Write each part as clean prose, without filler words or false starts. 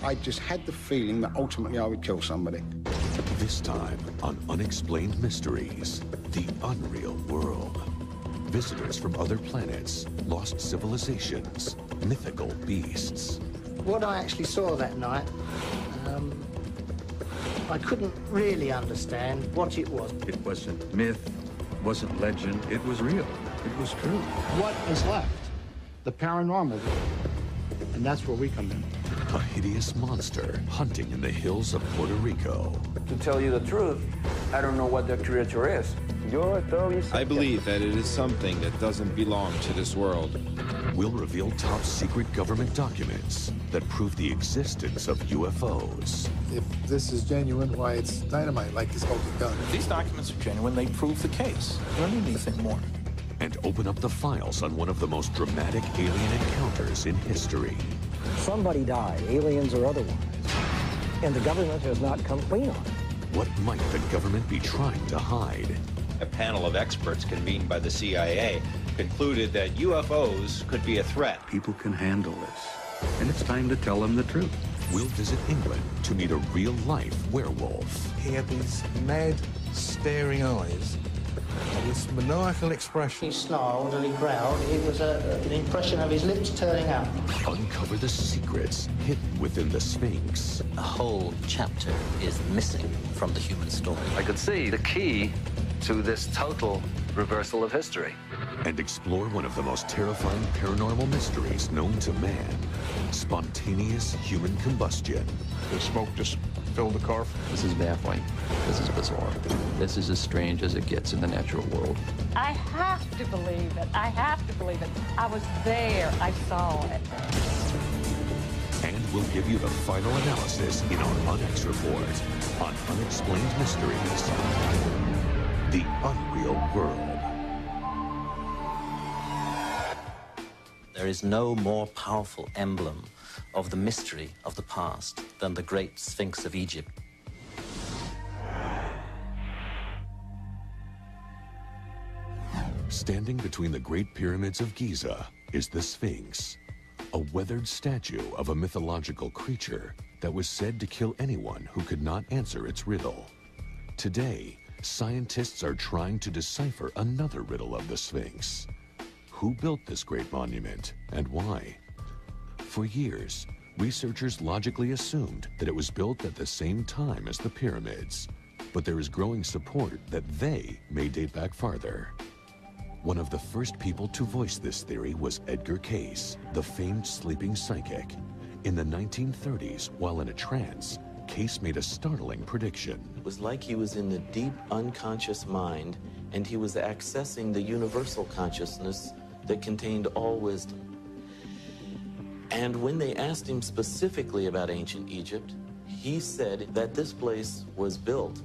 I just had the feeling that ultimately I would kill somebody. This time on Unexplained Mysteries, the unreal world. Visitors from other planets, lost civilizations, mythical beasts. What I actually saw that night, I couldn't really understand what it was. It wasn't myth, wasn't legend, it was real. It was true. What is left? The paranormal. And that's where we come in. A hideous monster hunting in the hills of Puerto Rico. To tell you the truth, I don't know what that creature is. I believe that it is something that doesn't belong to this world. We'll reveal top secret government documents that prove the existence of UFOs. If this is genuine, why it's dynamite like this smoking gun. If these documents are genuine, they prove the case. You don't need anything more. And open up the files on one of the most dramatic alien encounters in history. Somebody died, aliens or otherwise, and the government has not come clean on it. What might the government be trying to hide? A panel of experts convened by the CIA concluded that UFOs could be a threat. People can handle this, and it's time to tell them the truth. We'll visit England to meet a real-life werewolf. He had these mad, staring eyes and this maniacal expression. He snarled and he growled. It was an impression of his lips turning up. Uncover the secrets hidden within the Sphinx. A whole chapter is missing from the human story. I could see the key to this total reversal of history. And explore one of the most terrifying paranormal mysteries known to man. Spontaneous human combustion. The smoke just filled the car. This is baffling. This is bizarre. This is as strange as it gets in the natural world. I have to believe it. I have to believe it. I was there. I saw it. And we'll give you the final analysis in our UNX report on Unexplained Mysteries. The Unreal World. There is no more powerful emblem of the mystery of the past than the great Sphinx of Egypt. Standing between the Great Pyramids of Giza is the Sphinx, a weathered statue of a mythological creature that was said to kill anyone who could not answer its riddle. Today, scientists are trying to decipher another riddle of the Sphinx. Who built this great monument and why? For years, researchers logically assumed that it was built at the same time as the pyramids, but there is growing support that they may date back farther. One of the first people to voice this theory was Edgar Cayce, the famed sleeping psychic. In the 1930s, while in a trance, Cayce made a startling prediction. It was like he was in the deep unconscious mind, and he was accessing the universal consciousness that contained all wisdom. And when they asked him specifically about ancient Egypt, he said that this place was built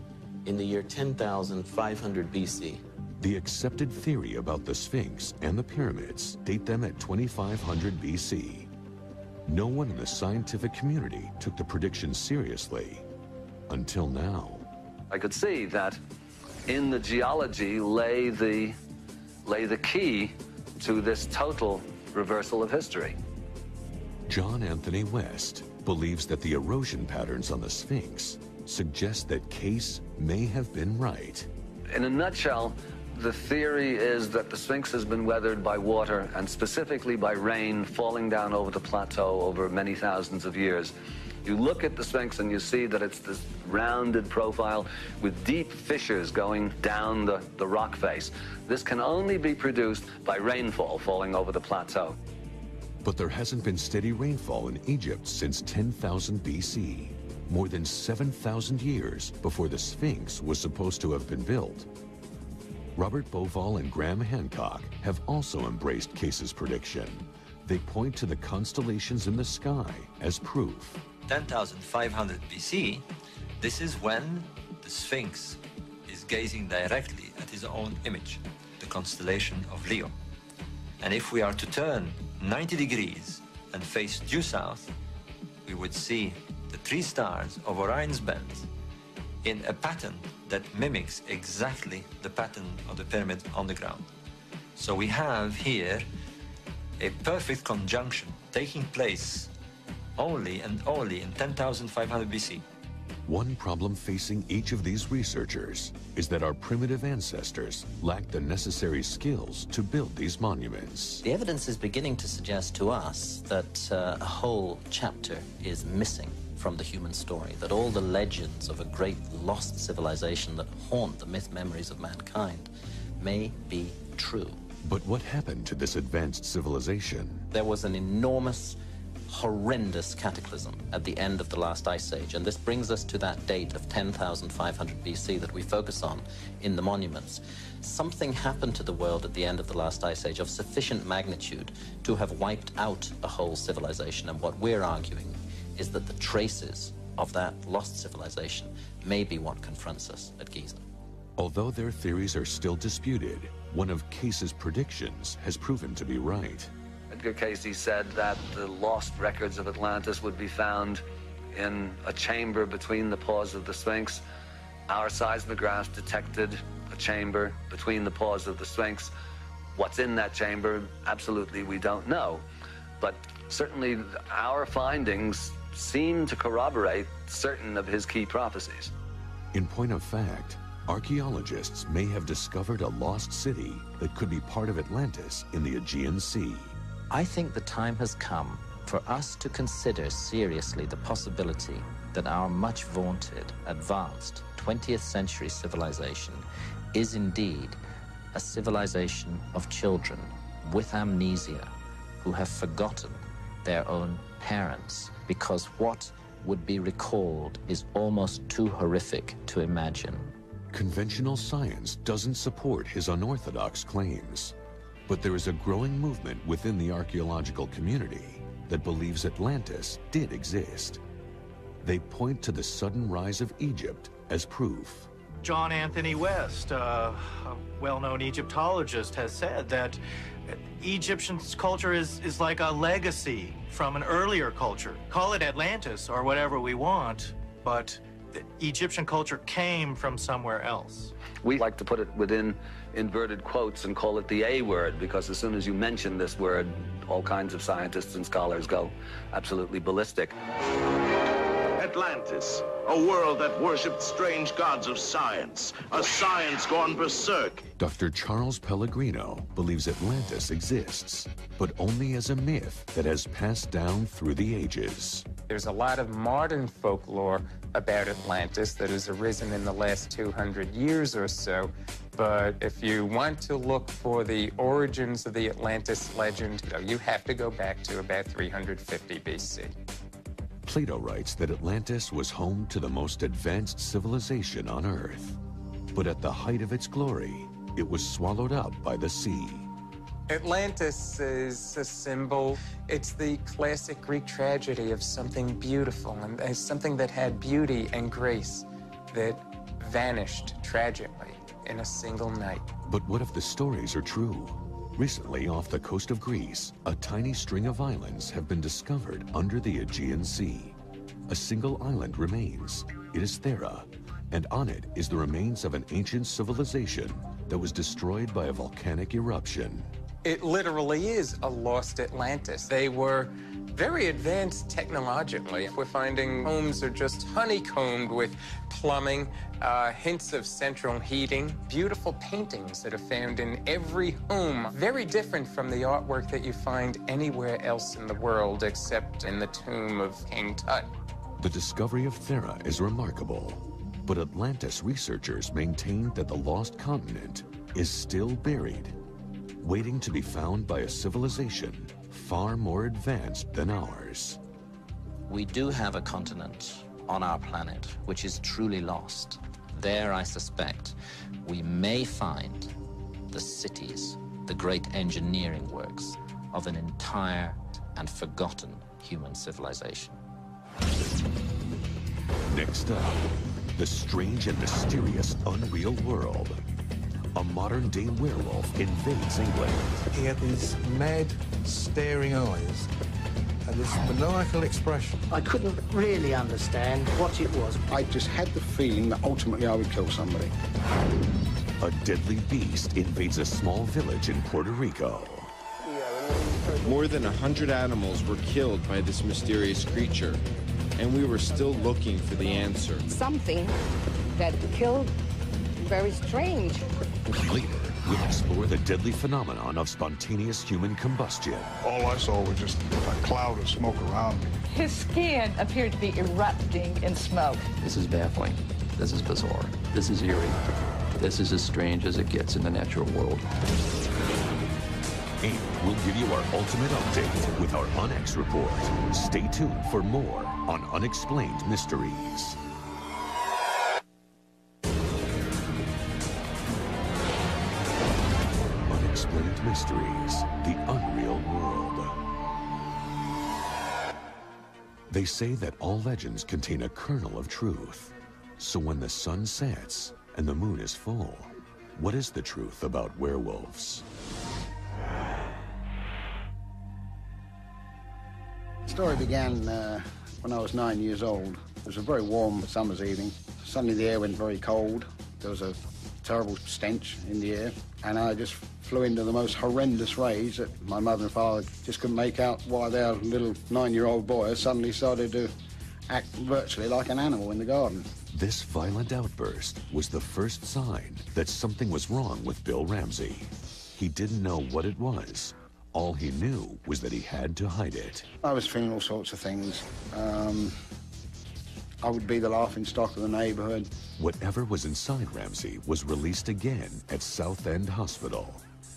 in the year 10,500 BC. The accepted theory about the Sphinx and the pyramids date them at 2500 BC. No one in the scientific community took the prediction seriously until now. I could see that in the geology lay the key to this total reversal of history. John Anthony West believes that the erosion patterns on the Sphinx suggest that Cayce may have been right. In a nutshell, the theory is that the Sphinx has been weathered by water, and specifically by rain falling down over the plateau over many thousands of years. You look at the Sphinx and you see that it's this rounded profile with deep fissures going down the rock face. This can only be produced by rainfall falling over the plateau. But there hasn't been steady rainfall in Egypt since 10,000 BC, more than 7,000 years before the Sphinx was supposed to have been built. Robert Bovall and Graham Hancock have also embraced Cayce's prediction. They point to the constellations in the sky as proof. 10,500 BC, this is when the Sphinx is gazing directly at his own image, the constellation of Leo. And if we are to turn 90 degrees and face due south, we would see the three stars of Orion's belt in a pattern that mimics exactly the pattern of the pyramid on the ground. So we have here a perfect conjunction taking place only and only in 10,500 BC. One problem facing each of these researchers is that our primitive ancestors lacked the necessary skills to build these monuments. The evidence is beginning to suggest to us that a whole chapter is missing from the human story, that all the legends of a great lost civilization that haunt the myth memories of mankind may be true. But what happened to this advanced civilization? There was an enormous, horrendous cataclysm at the end of the last ice age, and this brings us to that date of 10,500 BC that we focus on in the monuments. Something happened to the world at the end of the last ice age of sufficient magnitude to have wiped out a whole civilization, and what we're arguing is that the traces of that lost civilization may be what confronts us at Giza. Although their theories are still disputed, one of Case's predictions has proven to be right. Edgar Cayce said that the lost records of Atlantis would be found in a chamber between the paws of the Sphinx. Our seismographs detected a chamber between the paws of the Sphinx. What's in that chamber, absolutely we don't know. But certainly our findings seem to corroborate certain of his key prophecies. In point of fact, archaeologists may have discovered a lost city that could be part of Atlantis in the Aegean Sea. I think the time has come for us to consider seriously the possibility that our much vaunted, advanced 20th century civilization is indeed a civilization of children with amnesia who have forgotten their own parents, because what would be recalled is almost too horrific to imagine. Conventional science doesn't support his unorthodox claims, but there is a growing movement within the archaeological community that believes Atlantis did exist. They point to the sudden rise of Egypt as proof. John Anthony West, a well-known Egyptologist, has said that Egyptian culture is like a legacy from an earlier culture. Call it Atlantis or whatever we want, but the Egyptian culture came from somewhere else. We like to put it within inverted quotes and call it the A word, because as soon as you mention this word, all kinds of scientists and scholars go absolutely ballistic. Atlantis, a world that worshipped strange gods of science, a science gone berserk. Dr. Charles Pellegrino believes Atlantis exists, but only as a myth that has passed down through the ages. There's a lot of modern folklore about Atlantis that has arisen in the last 200 years or so, but if you want to look for the origins of the Atlantis legend, you have to go back to about 350 BC. Plato writes that Atlantis was home to the most advanced civilization on Earth. But at the height of its glory, it was swallowed up by the sea. Atlantis is a symbol. It's the classic Greek tragedy of something beautiful and something that had beauty and grace that vanished tragically in a single night. But what if the stories are true? Recently, off the coast of Greece, a tiny string of islands have been discovered under the Aegean Sea. A single island remains. It is Thera, and on it is the remains of an ancient civilization that was destroyed by a volcanic eruption. It literally is a lost Atlantis. They were very advanced technologically. We're finding homes are just honeycombed with plumbing, hints of central heating, beautiful paintings that are found in every home. Very different from the artwork that you find anywhere else in the world except in the tomb of King Tut. The discovery of Thera is remarkable, but Atlantis researchers maintain that the lost continent is still buried, waiting to be found by a civilization far more advanced than ours. We do have a continent on our planet which is truly lost. There, I suspect, we may find the cities, the great engineering works of an entire and forgotten human civilization. Next up, the strange and mysterious unreal world. A modern-day werewolf invades England. He had these mad, staring eyes and this maniacal expression. I couldn't really understand what it was. I just had the feeling that ultimately I would kill somebody. A deadly beast invades a small village in Puerto Rico. We are More than 100 animals were killed by this mysterious creature, and we were still looking for the answer. Something that killed, very strange. Later, we'll explore the deadly phenomenon of spontaneous human combustion. All I saw was just a cloud of smoke around me. His skin appeared to be erupting in smoke. This is baffling. This is bizarre. This is eerie. This is as strange as it gets in the natural world. And we'll give you our ultimate update with our UnX report. Stay tuned for more on Unexplained Mysteries. Unexplained Mysteries, the unreal world. They say that all legends contain a kernel of truth. So when the sun sets and the moon is full, what is the truth about werewolves? The story began when I was 9 years old. It was a very warm summer's evening. Suddenly the air went very cold. There was a terrible stench in the air, and I just flew into the most horrendous rage that my mother and father just couldn't make out why their little 9-year-old boy suddenly started to act virtually like an animal in the garden. This violent outburst was the first sign that something was wrong with Bill Ramsey. He didn't know what it was. All he knew was that he had to hide it. I was feeling all sorts of things. I would be the laughing stock of the neighborhood. Whatever was inside Ramsey was released again at South End Hospital.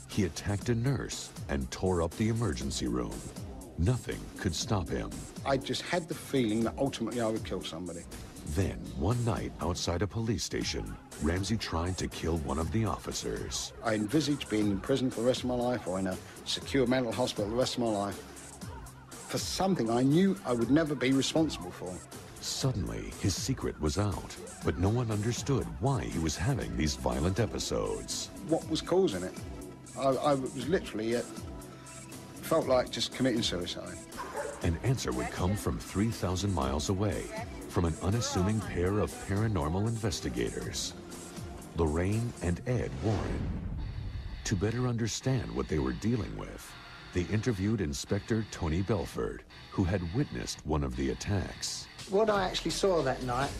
He attacked a nurse and tore up the emergency room. Nothing could stop him. I just had the feeling that ultimately I would kill somebody. Then, one night outside a police station, Ramsey tried to kill one of the officers. I envisaged being in prison for the rest of my life or in a secure mental hospital the rest of my life for something I knew I would never be responsible for. Suddenly, his secret was out, but no one understood why he was having these violent episodes. What was causing it? I was literally, felt like just committing suicide. An answer would come from 3,000 miles away, from an unassuming pair of paranormal investigators, Lorraine and Ed Warren. To better understand what they were dealing with, they interviewed Inspector Tony Belford, who had witnessed one of the attacks. What I actually saw that night,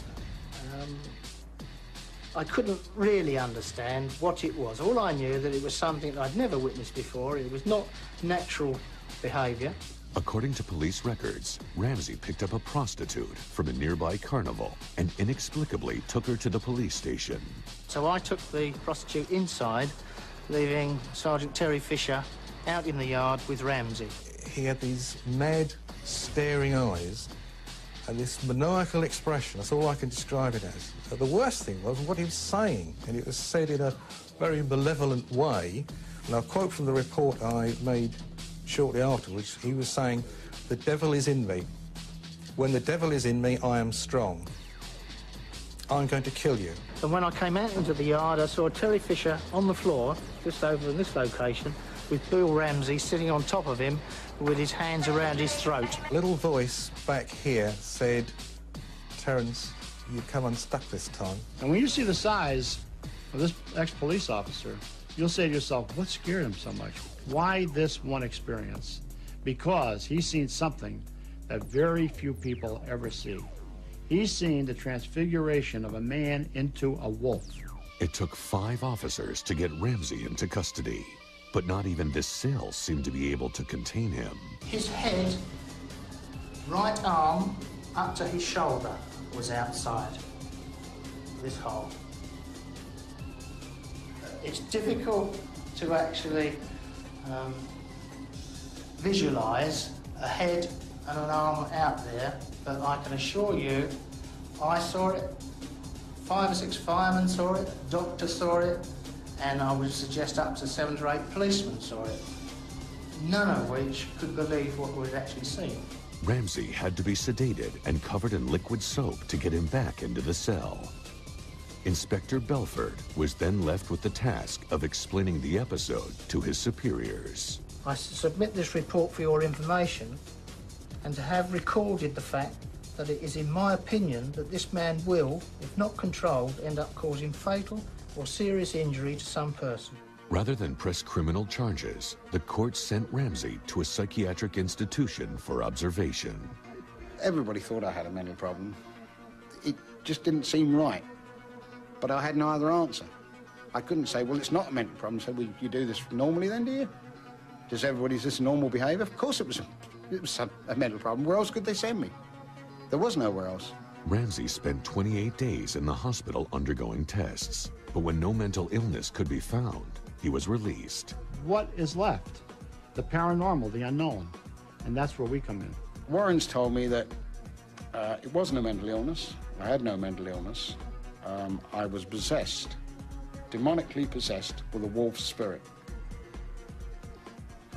I couldn't really understand what it was. All I knew that it was something that I'd never witnessed before. It was not natural behavior. According to police records, Ramsey picked up a prostitute from a nearby carnival and inexplicably took her to the police station. So I took the prostitute inside, leaving Sergeant Terry Fisher out in the yard with Ramsey. He had these mad, staring eyes and this maniacal expression. That's all I can describe it as. The worst thing was what he was saying, and it was said in a very malevolent way. And I'll quote from the report I made shortly afterwards. He was saying, "The devil is in me. When the devil is in me, I am strong. I'm going to kill you." And when I came out into the yard, I saw Terry Fisher on the floor, just over in this location, with Bill Ramsey sitting on top of him with his hands around his throat. A little voice back here said, "Terence, you come unstuck this time." And when you see the size of this ex-police officer, you'll say to yourself, what scared him so much? Why this one experience? Because he's seen something that very few people ever see. He's seen the transfiguration of a man into a wolf. It took 5 officers to get Ramsey into custody, but not even this cell seemed to be able to contain him. His head, right arm up to his shoulder, was outside this hole. It's difficult to actually visualize a head and an arm out there, but I can assure you, I saw it, 5 or 6 firemen saw it, a doctor saw it, and I would suggest up to 7 or 8 policemen saw it, none of which could believe what we'd actually seen. Ramsey had to be sedated and covered in liquid soap to get him back into the cell. Inspector Belford was then left with the task of explaining the episode to his superiors. I submit this report for your information and to have recorded the fact that it is in my opinion that this man will, if not controlled, end up causing fatal or serious injury to some person. Rather than press criminal charges, the court sent Ramsey to a psychiatric institution for observation. Everybody thought I had a mental problem. It just didn't seem right. But I had no other answer. I couldn't say, well, it's not a mental problem. So, well, you do this normally then, do you? Is this normal behaviour? Of course it was a mental problem. Where else could they send me? There was nowhere else. Ramsey spent 28 days in the hospital undergoing tests. But when no mental illness could be found, he was released. What is left? The paranormal, the unknown. And that's where we come in. Warren's told me that it wasn't a mental illness. I had no mental illness. I was possessed, demonically possessed with a wolf spirit.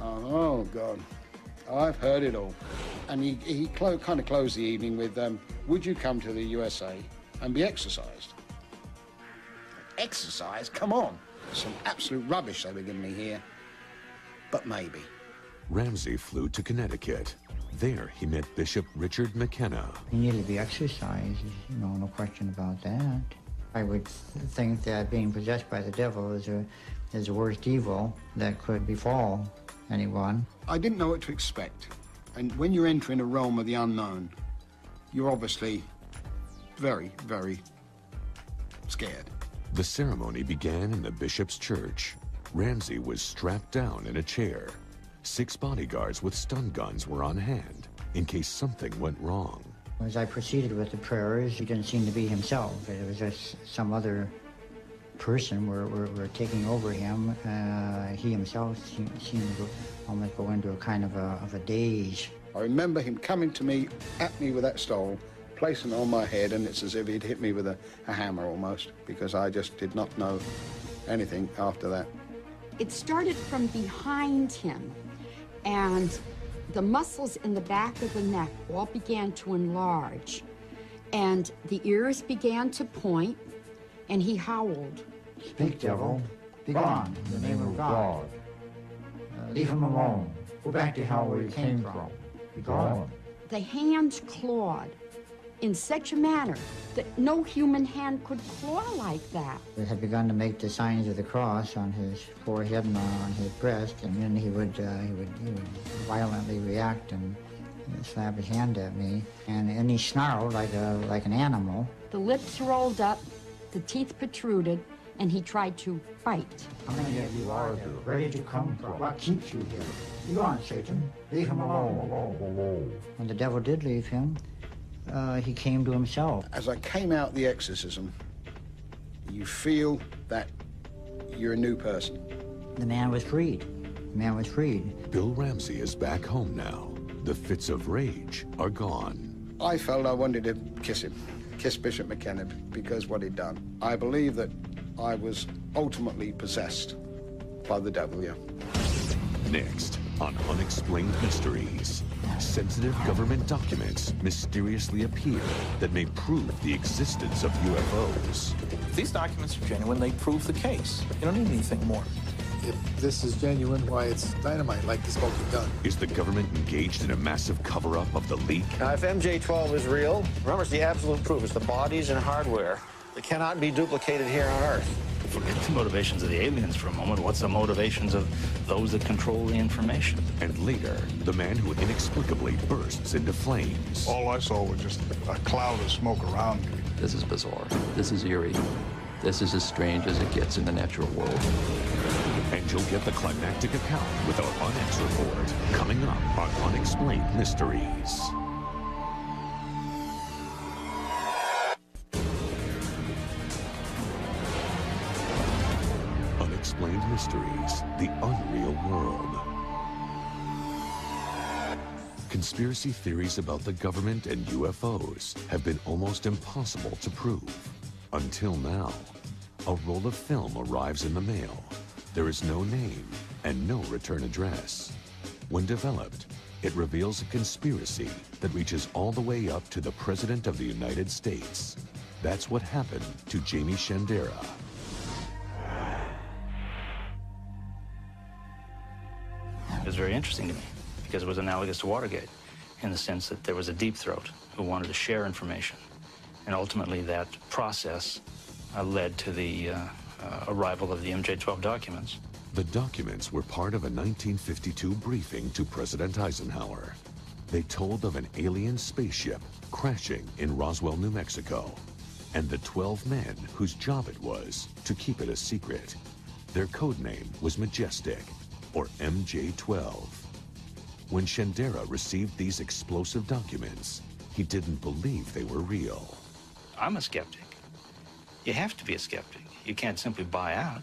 Oh, God. I've heard it all. And he kind of closed the evening with, would you come to the USA and be exercised? Exercise? Come on. Some absolute rubbish they were giving me here. But maybe. Ramsey flew to Connecticut. There, he met Bishop Richard McKenna. He needed to be exercised, no question about that. I would think that being possessed by the devil is the worst evil that could befall anyone. I didn't know what to expect. And when you're entering a realm of the unknown, you're obviously very, very scared. The ceremony began in the bishop's church. Ramsey was strapped down in a chair. 6 bodyguards with stun guns were on hand in case something went wrong. As I proceeded with the prayers, he didn't seem to be himself. It was just some other person were taking over him. He himself seemed to almost go into a kind of a daze. I remember him coming to me, at me with that stole, placing it on my head, and it's as if he'd hit me with a hammer almost, because I just did not know anything after that. It started from behind him, and the muscles in the back of the neck all began to enlarge, and the ears began to point, and he howled. Speak, devil. Be gone in the name of God. Leave him alone. Go back to hell where you came from. Be gone. The hands clawed in such a manner that no human hand could claw like that. He had begun to make the signs of the cross on his forehead and on his breast, and then he would violently react and slap his hand at me, and he snarled like an animal. The lips rolled up, the teeth protruded, and he tried to bite. How many of you are there? Where did you come from? What keeps you here? Be gone, Satan. Leave him alone. When the devil did leave him, he came to himself. As I came out the exorcism, you feel that you're a new person. The man was freed. The man was freed. Bill Ramsey is back home now. The fits of rage are gone. I felt I wanted to kiss him, kiss Bishop McKenna, because what he'd done. I believe that I was ultimately possessed by the devil, yeah. Next, on Unexplained Mysteries, sensitive government documents mysteriously appear that may prove the existence of UFOs. If these documents are genuine, they prove the case. You don't need anything more. If this is genuine, why, it's dynamite like the smoking gun. Is the government engaged in a massive cover-up of the leak? Now, if MJ-12 is real, remember, it's the absolute proof. It's the bodies and hardware that cannot be duplicated here on Earth. Forget the motivations of the aliens for a moment. What's the motivations of those that control the information? And later, the man who inexplicably bursts into flames. All I saw was just a cloud of smoke around me. This is bizarre. This is eerie. This is as strange as it gets in the natural world. And you'll get the climactic account with our unanswered report coming up on Unexplained Mysteries. Unexplained Mysteries, the unreal world. Conspiracy theories about the government and UFOs have been almost impossible to prove. Until now, a roll of film arrives in the mail. There is no name and no return address. When developed, it reveals a conspiracy that reaches all the way up to the President of the United States. That's what happened to Jamie Shandera. It was very interesting to me because it was analogous to Watergate in the sense that there was a deep throat who wanted to share information. And ultimately that process led to the arrival of the MJ-12 documents. The documents were part of a 1952 briefing to President Eisenhower. They told of an alien spaceship crashing in Roswell, New Mexico, and the 12 men whose job it was to keep it a secret. Their code name was Majestic, or MJ-12. When Shandera received these explosive documents, he didn't believe they were real. I'm a skeptic. You have to be a skeptic. You can't simply buy out.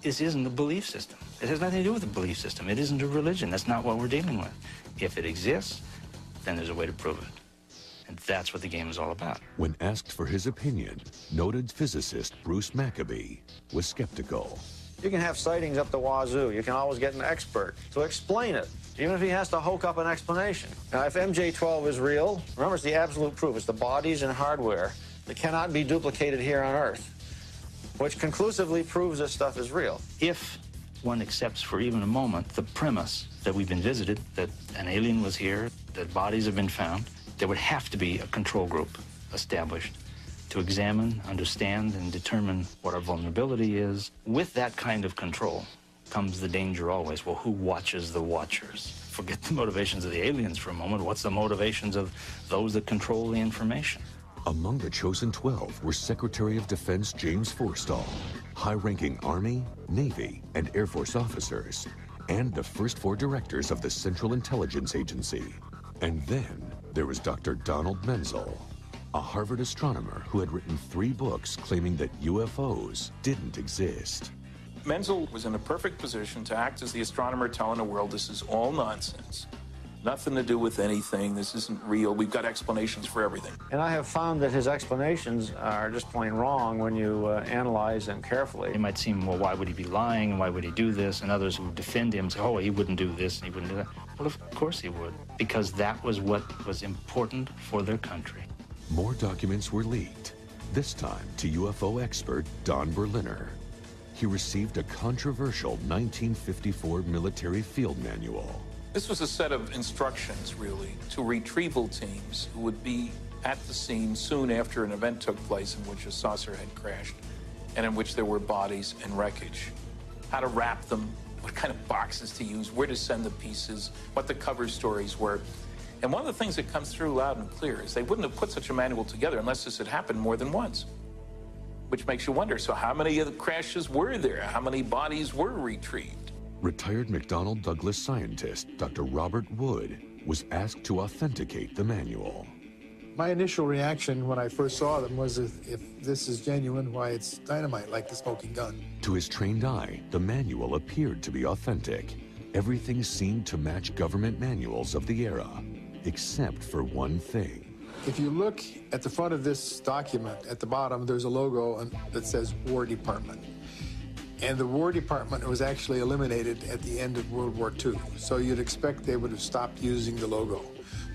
This isn't a belief system. It has nothing to do with a belief system. It isn't a religion. That's not what we're dealing with. If it exists, then there's a way to prove it. And that's what the game is all about. When asked for his opinion, noted physicist Bruce Maccabee was skeptical. You can have sightings up the wazoo. You can always get an expert to explain it, even if he has to hoke up an explanation. Now, if MJ-12 is real, remember, it's the absolute proof. It's the bodies and hardware that cannot be duplicated here on Earth, which conclusively proves this stuff is real. If one accepts for even a moment the premise that we've been visited, that an alien was here, that bodies have been found, there would have to be a control group established to examine, understand, and determine what our vulnerability is. With that kind of control comes the danger always. Well, who watches the watchers? Forget the motivations of the aliens for a moment. What's the motivations of those that control the information? Among the chosen 12 were Secretary of Defense James Forstall, high-ranking Army, Navy, and Air Force officers, and the first 4 directors of the Central Intelligence Agency. And then there was Dr. Donald Menzel, a Harvard astronomer who had written 3 books claiming that UFOs didn't exist. Menzel was in a perfect position to act as the astronomer telling the world this is all nonsense. Nothing to do with anything. This isn't real. We've got explanations for everything. And I have found that his explanations are just plain wrong when you analyze them carefully. It might seem, well, why would he be lying? Why would he do this? And others who defend him say, oh, he wouldn't do this and he wouldn't do that. Well, of course he would, because that was what was important for their country. More documents were leaked, this time to UFO expert Don Berliner. He received a controversial 1954 military field manual. This was a set of instructions, really, to retrieval teams who would be at the scene soon after an event took place in which a saucer had crashed and in which there were bodies and wreckage. How to wrap them, what kind of boxes to use, where to send the pieces, what the cover stories were. And one of the things that comes through loud and clear is they wouldn't have put such a manual together unless this had happened more than once. Which makes you wonder, so how many of the crashes were there? How many bodies were retrieved? Retired McDonnell Douglas scientist Dr. Robert Wood was asked to authenticate the manual. My initial reaction when I first saw them was, if this is genuine, why, it's dynamite, like the smoking gun. To his trained eye, the manual appeared to be authentic. Everything seemed to match government manuals of the era, except for one thing. If you look at the front of this document, at the bottom, there's a logo that says War Department. And the War Department was actually eliminated at the end of World War II. So you'd expect they would have stopped using the logo.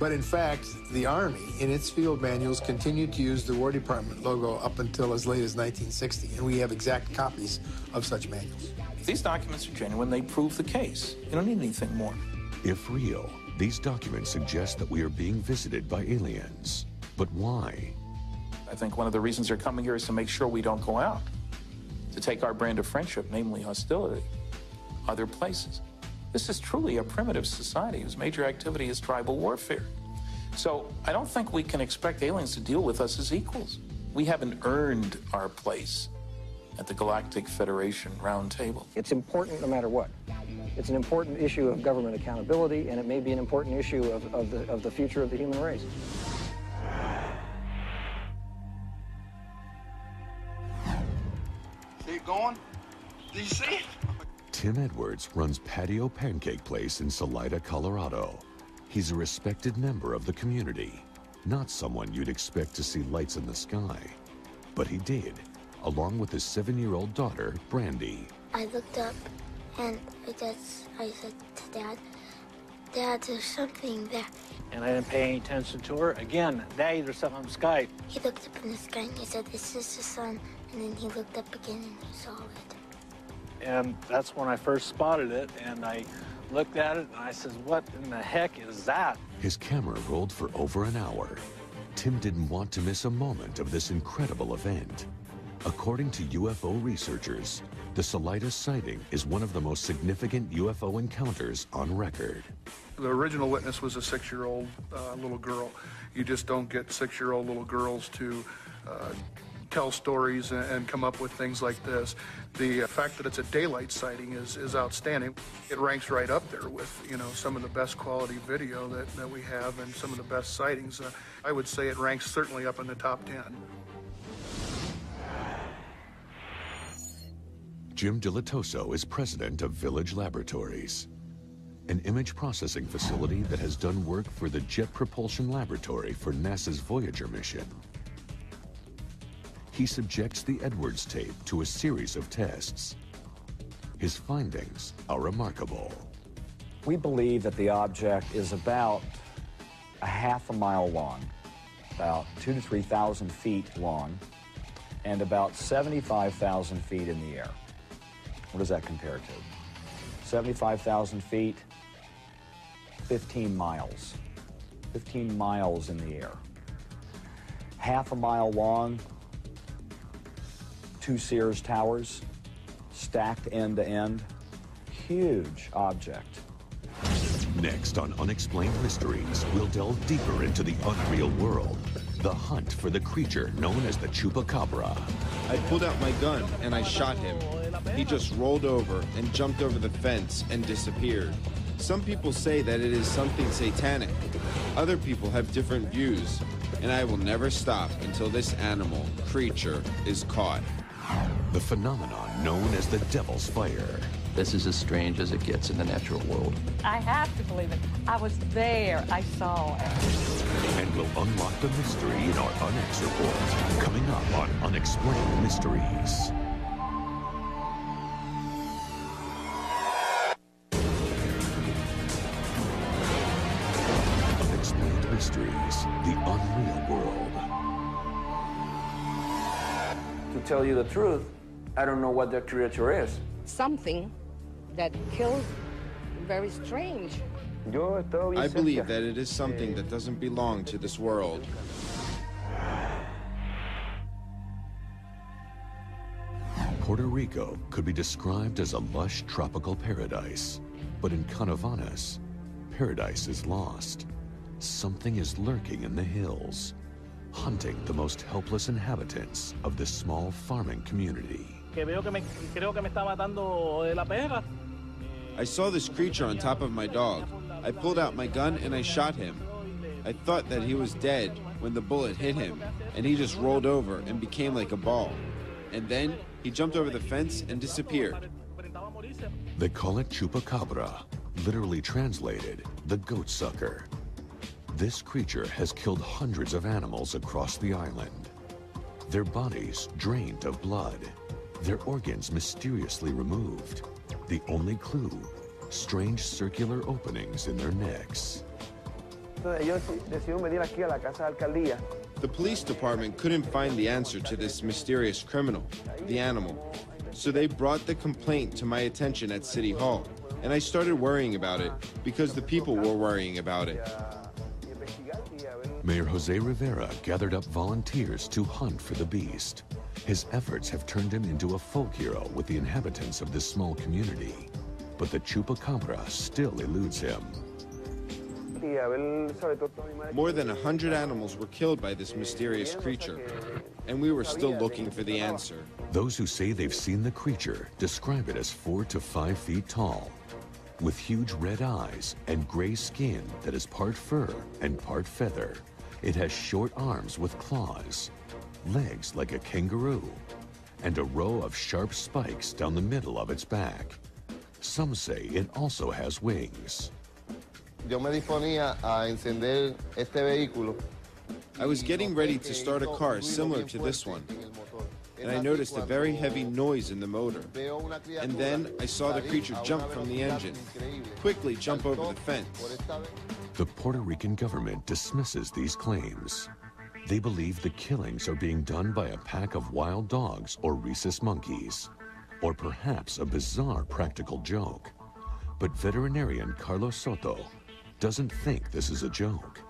But in fact, the Army, in its field manuals, continued to use the War Department logo up until as late as 1960. And we have exact copies of such manuals. If these documents are genuine, they prove the case. You don't need anything more. If real, these documents suggest that we are being visited by aliens. But why? I think one of the reasons they're coming here is to make sure we don't go out, to take our brand of friendship, namely hostility, other places. This is truly a primitive society whose major activity is tribal warfare. So I don't think we can expect aliens to deal with us as equals. We haven't earned our place at the Galactic Federation round table. It's important no matter what. It's an important issue of government accountability, and it may be an important issue of the future of the human race. See it going? Do you see it? Tim Edwards runs Patio Pancake Place in Salida, Colorado. He's a respected member of the community, not someone you'd expect to see lights in the sky. But he did, along with his 7-year-old daughter, Brandy. I looked up and I said to Dad, Dad, there's something there. And I didn't pay any attention to her. Again, Daddy, there's something on the sky. He looked up in the sky and he said, this is the sun. And then he looked up again and he saw it. And that's when I first spotted it, and I looked at it and I said, what in the heck is that? His camera rolled for over an hour. Tim didn't want to miss a moment of this incredible event. According to UFO researchers, the Salida sighting is one of the most significant UFO encounters on record. The original witness was a 6-year-old little girl. You just don't get 6-year-old little girls to tell stories and come up with things like this. The fact that it's a daylight sighting is outstanding. It ranks right up there with, you know, some of the best quality video that we have and some of the best sightings. I would say it ranks certainly up in the top 10. Jim Dilatoso is president of Village Laboratories, an image processing facility that has done work for the Jet Propulsion Laboratory for NASA's Voyager mission. He subjects the Edwards tape to a series of tests. His findings are remarkable. We believe that the object is about a half a mile long, about 2,000 to 3,000 feet long, and about 75,000 feet in the air. What does that compare to? 75,000 feet, 15 miles. 15 miles in the air. Half a mile long, 2 Sears towers, stacked end to end. Huge object. Next on Unexplained Mysteries, we'll delve deeper into the unreal world. The hunt for the creature known as the Chupacabra. I pulled out my gun and I shot him. He just rolled over and jumped over the fence and disappeared. Some people say that it is something satanic. Other people have different views, and I will never stop until this animal, creature, is caught. The phenomenon known as the Devil's Fire. This is as strange as it gets in the natural world. I have to believe it. I was there. I saw it. And we'll unlock the mystery in our UNX report, coming up on Unexplained Mysteries. Unexplained Mysteries, the unreal world. To tell you the truth, I don't know what that creature is. Something that kills very strange. I believe that it is something that doesn't belong to this world. Puerto Rico could be described as a lush tropical paradise, but in Canovanas, paradise is lost. Something is lurking in the hills, hunting the most helpless inhabitants of this small farming community. I saw this creature on top of my dog. I pulled out my gun and I shot him. I thought that he was dead when the bullet hit him, and he just rolled over and became like a ball. And then he jumped over the fence and disappeared. They call it Chupacabra, literally translated, the goat sucker. This creature has killed hundreds of animals across the island. Their bodies drained of blood, their organs mysteriously removed. The only clue, strange circular openings in their necks. The police department couldn't find the answer to this mysterious criminal, the animal. So they brought the complaint to my attention at City Hall, and I started worrying about it because the people were worrying about it. Mayor Jose Rivera gathered up volunteers to hunt for the beast. His efforts have turned him into a folk hero with the inhabitants of this small community. But the Chupacabra still eludes him. More than 100 animals were killed by this mysterious creature, and we were still looking for the answer. Those who say they've seen the creature describe it as 4 to 5 feet tall, with huge red eyes and gray skin that is part fur and part feather. It has short arms with claws, legs like a kangaroo, and a row of sharp spikes down the middle of its back. Some say it also has wings. I was getting ready to start a car similar to this one, and I noticed a very heavy noise in the motor. And then I saw the creature jump from the engine, quickly jump over the fence. The Puerto Rican government dismisses these claims. They believe the killings are being done by a pack of wild dogs or rhesus monkeys, or perhaps a bizarre practical joke. But veterinarian Carlos Soto doesn't think this is a joke.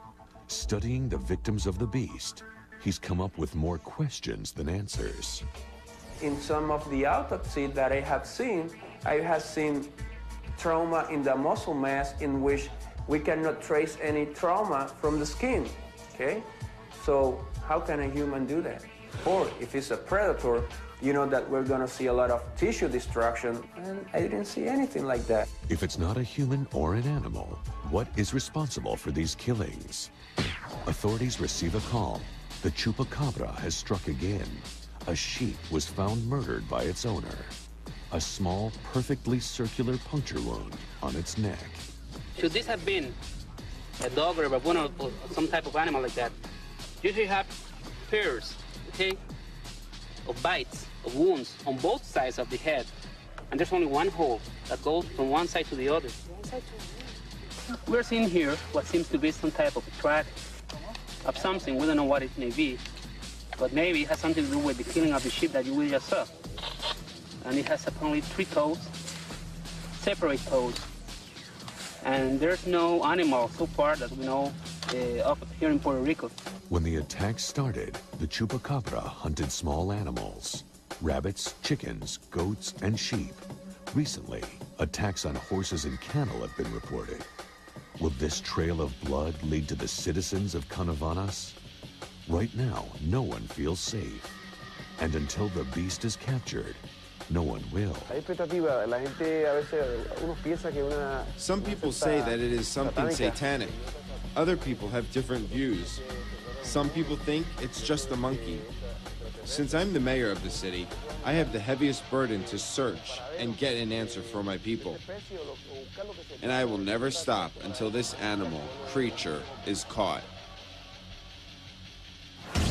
Studying the victims of the beast, he's come up with more questions than answers. in some of the autopsy that I have seen trauma in the muscle mass in which we cannot trace any trauma from the skin, okay? So how can a human do that? Or if it's a predator, you know that we're gonna see a lot of tissue destruction, and I didn't see anything like that. If it's not a human or an animal, what is responsible for these killings? Authorities receive a call. The chupacabra has struck again. A sheep was found murdered by its owner. A small, perfectly circular puncture wound on its neck. Should this have been a dog or a baboon or some type of animal like that, usually have pairs, okay, of bites, of wounds on both sides of the head, and there's only one hole that goes from one side to the other. We're seeing here what seems to be some type of track of something. We don't know what it may be, but maybe it has something to do with the killing of the sheep that you just saw. And it has apparently 3 toes, separate toes. And there's no animal so far that we know of here in Puerto Rico. When the attack started, the chupacabra hunted small animals, rabbits, chickens, goats, and sheep. Recently, attacks on horses and cattle have been reported. Will this trail of blood lead to the citizens of Canovanas? Right now, no one feels safe. And until the beast is captured, no one will. Some people say that it is something satanic. Other people have different views. Some people think it's just a monkey. Since I'm the mayor of the city, I have the heaviest burden to search and get an answer for my people. And I will never stop until this animal, creature, is caught.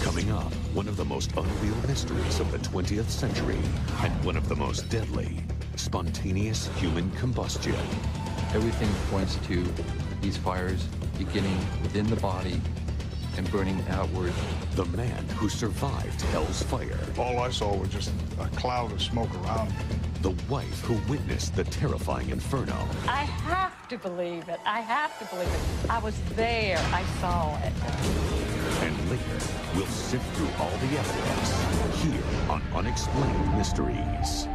Coming up, one of the most unreal mysteries of the 20th century and one of the most deadly, spontaneous human combustion. Everything points to these fires beginning within the body and burning outward. The man who survived Hell's fire. All I saw was just a cloud of smoke around. The wife who witnessed the terrifying inferno. I have to believe it. I have to believe it. I was there. I saw it. And later, we'll sift through all the evidence here on Unexplained Mysteries.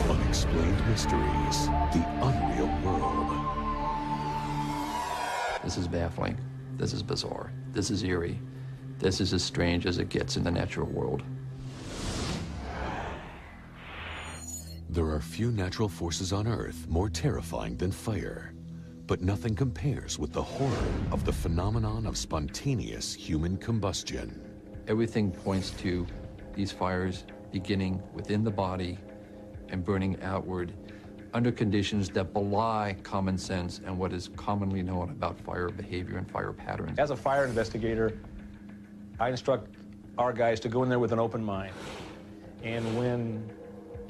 Unexplained Mysteries, the unreal world. This is baffling. This is bizarre. This is eerie. This is as strange as it gets in the natural world. There are few natural forces on Earth more terrifying than fire, but nothing compares with the horror of the phenomenon of spontaneous human combustion. Everything points to these fires beginning within the body and burning outward under conditions that belie common sense and what is commonly known about fire behavior and fire patterns. As a fire investigator, I instruct our guys to go in there with an open mind. And when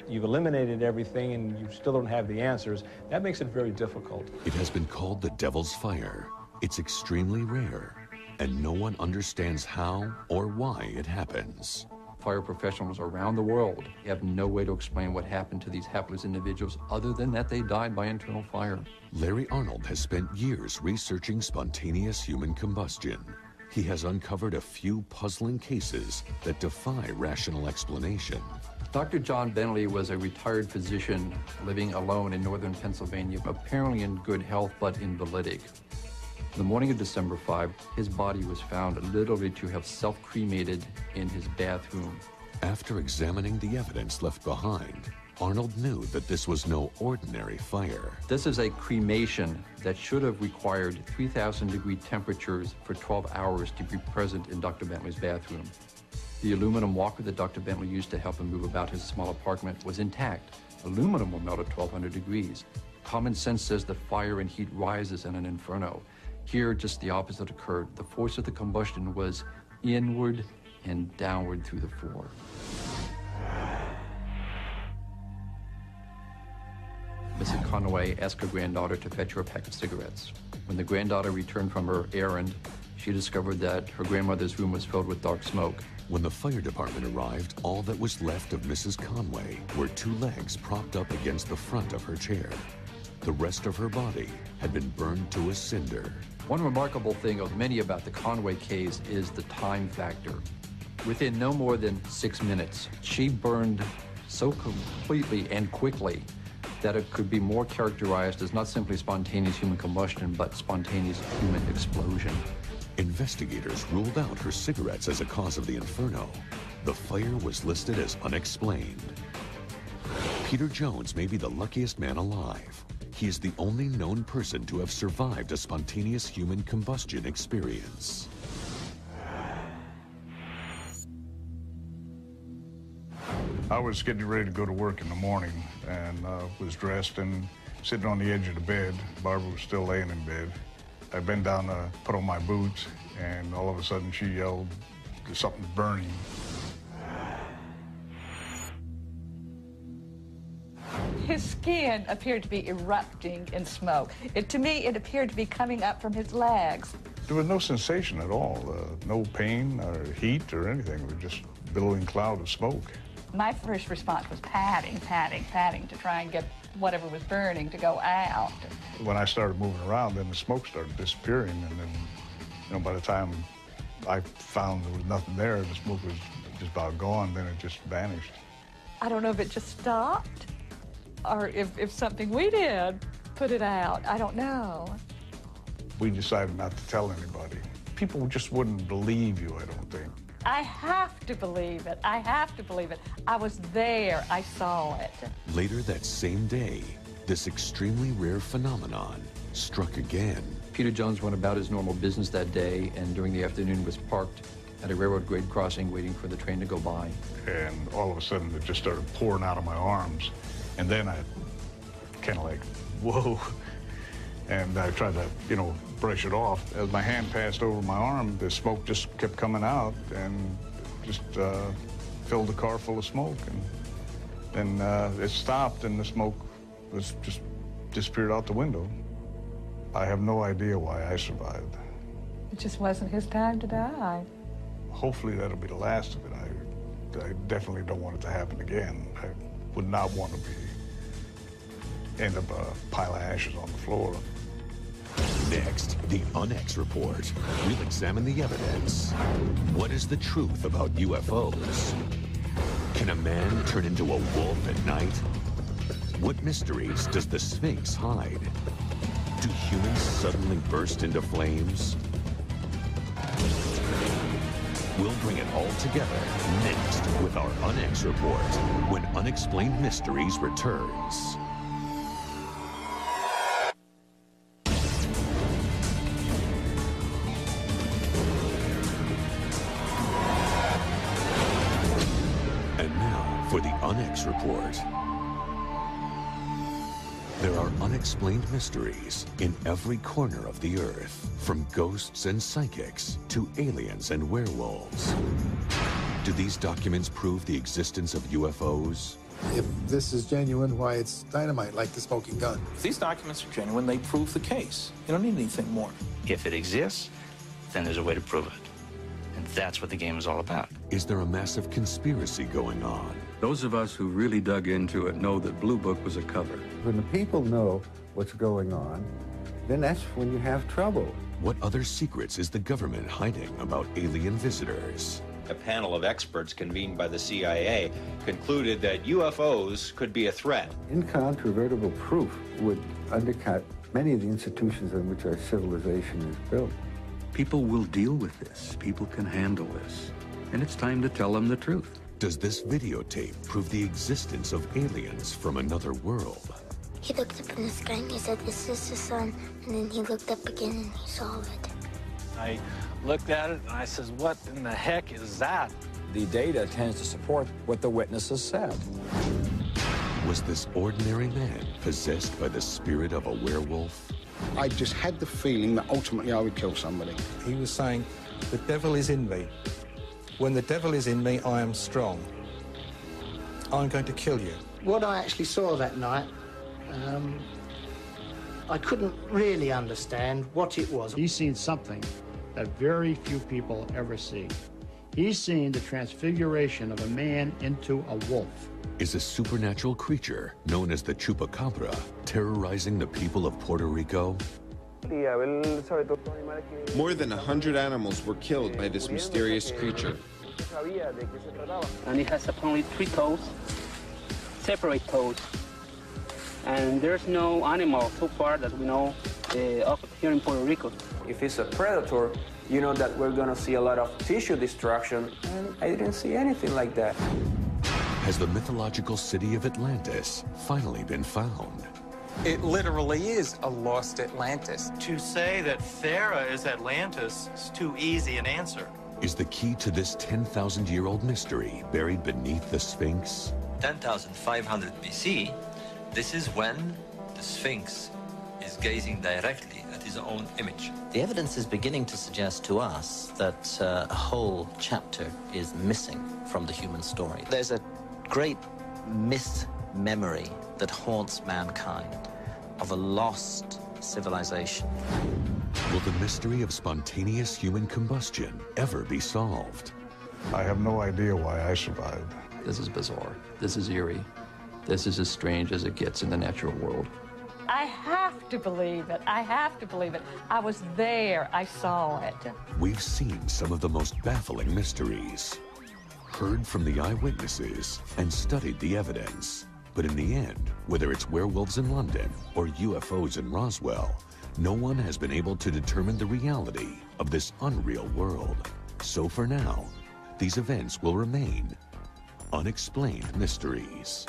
you've eliminated everything and you still don't have the answers, that makes it very difficult. It has been called the Devil's Fire. It's extremely rare, and no one understands how or why it happens. Fire professionals around the world have no way to explain what happened to these hapless individuals other than that they died by internal fire. Larry Arnold has spent years researching spontaneous human combustion. He has uncovered a few puzzling cases that defy rational explanation. Dr. John Bentley was a retired physician living alone in northern Pennsylvania, apparently in good health but invalidic. The morning of December 5, his body was found literally to have self-cremated in his bathroom. After examining the evidence left behind, Arnold knew that this was no ordinary fire. This is a cremation that should have required 3,000-degree temperatures for 12 hours to be present in Dr. Bentley's bathroom. The aluminum walker that Dr. Bentley used to help him move about his small apartment was intact. Aluminum will melt at 1,200 degrees. Common sense says that fire and heat rises in an inferno. Here, just the opposite occurred. The force of the combustion was inward and downward through the floor. Mrs. Conway asked her granddaughter to fetch her a pack of cigarettes. When the granddaughter returned from her errand, she discovered that her grandmother's room was filled with dark smoke. When the fire department arrived, all that was left of Mrs. Conway were 2 legs propped up against the front of her chair. The rest of her body had been burned to a cinder. One remarkable thing of many about the Conway case is the time factor. Within no more than 6 minutes, she burned so completely and quickly that it could be more characterized as not simply spontaneous human combustion, but spontaneous human explosion. Investigators ruled out her cigarettes as a cause of the inferno. The fire was listed as unexplained. Peter Jones may be the luckiest man alive. He is the only known person to have survived a spontaneous human combustion experience. I was getting ready to go to work in the morning and was dressed and sitting on the edge of the bed. Barbara was still laying in bed. I bent down to put on my boots, and all of a sudden she yelled, "There's something burning." His skin appeared to be erupting in smoke. To me, it appeared to be coming up from his legs. There was no sensation at all, no pain or heat or anything. It was just a billowing cloud of smoke. My first response was patting to try and get whatever was burning to go out. When I started moving around, then the smoke started disappearing, and then, by the time I found there was nothing there, the smoke was just about gone, then it just vanished. I don't know if it just stopped or if something we did put it out. I don't know. We decided not to tell anybody. People just wouldn't believe you, I don't think. I have to believe it. I have to believe it. I was there. I saw it. Later that same day, this extremely rare phenomenon struck again. Peter Jones went about his normal business that day, and during the afternoon was parked at a railroad grade crossing waiting for the train to go by. And all of a sudden it just started pouring out of my arms. And then I kind of like, whoa. And I tried to, brush it off. As my hand passed over my arm, the smoke just kept coming out and just filled the car full of smoke. And then it stopped and the smoke was just disappeared out the window. I have no idea why I survived. It just wasn't his time to die. Hopefully that'll be the last of it. I definitely don't want it to happen again. I would not want to end up a pile of ashes on the floor. Next, the UNX report. We'll examine the evidence. What is the truth about UFOs? Can a man turn into a wolf at night? What mysteries does the Sphinx hide? Do humans suddenly burst into flames? We'll bring it all together next with our UNX report when Unexplained Mysteries returns. For the UNX report. There are unexplained mysteries in every corner of the Earth, from ghosts and psychics to aliens and werewolves. Do these documents prove the existence of UFOs? If this is genuine, why, it's dynamite, like the smoking gun. If these documents are genuine, they prove the case. You don't need anything more. If it exists, then there's a way to prove it. And that's what the game is all about. Is there a massive conspiracy going on? Those of us who really dug into it know that Blue Book was a cover. When the people know what's going on, then that's when you have trouble. What other secrets is the government hiding about alien visitors? A panel of experts convened by the CIA concluded that UFOs could be a threat. Incontrovertible proof would undercut many of the institutions on which our civilization is built. People will deal with this. People can handle this. And it's time to tell them the truth. Does this videotape prove the existence of aliens from another world? He looked up in the sky and he said, "Is this the sun?" And then he looked up again and he saw it. I looked at it and I says, "What in the heck is that?" The data tends to support what the witnesses said. Was this ordinary man possessed by the spirit of a werewolf? I just had the feeling that ultimately I would kill somebody. He was saying, "The devil is in me. When the devil is in me, I am strong. I'm going to kill you." What I actually saw that night, I couldn't really understand what it was. He's seen something that very few people ever see. He's seen the transfiguration of a man into a wolf. is a supernatural creature known as the chupacabra terrorizing the people of Puerto Rico? More than 100 animals were killed by this mysterious creature. And it has apparently 3 toes, separate toes. And there's no animal so far that we know of here in Puerto Rico. If it's a predator, you know that we're going to see a lot of tissue destruction, and I didn't see anything like that. Has the mythological city of Atlantis finally been found? It literally is a lost Atlantis. To say that Thera is Atlantis is too easy an answer. Is the key to this 10,000-year-old mystery buried beneath the Sphinx? 10,500 BC, this is when the Sphinx is gazing directly at his own image. The evidence is beginning to suggest to us that a whole chapter is missing from the human story. There's a great memory that haunts mankind of a lost civilization. Will the mystery of spontaneous human combustion ever be solved? I have no idea why I survived. This is bizarre. This is eerie. This is as strange as it gets in the natural world. I have to believe it. I have to believe it. I was there. I saw it. We've seen some of the most baffling mysteries, heard from the eyewitnesses, and studied the evidence. But in the end, whether it's werewolves in London or UFOs in Roswell, no one has been able to determine the reality of this unreal world. So for now, these events will remain unexplained mysteries.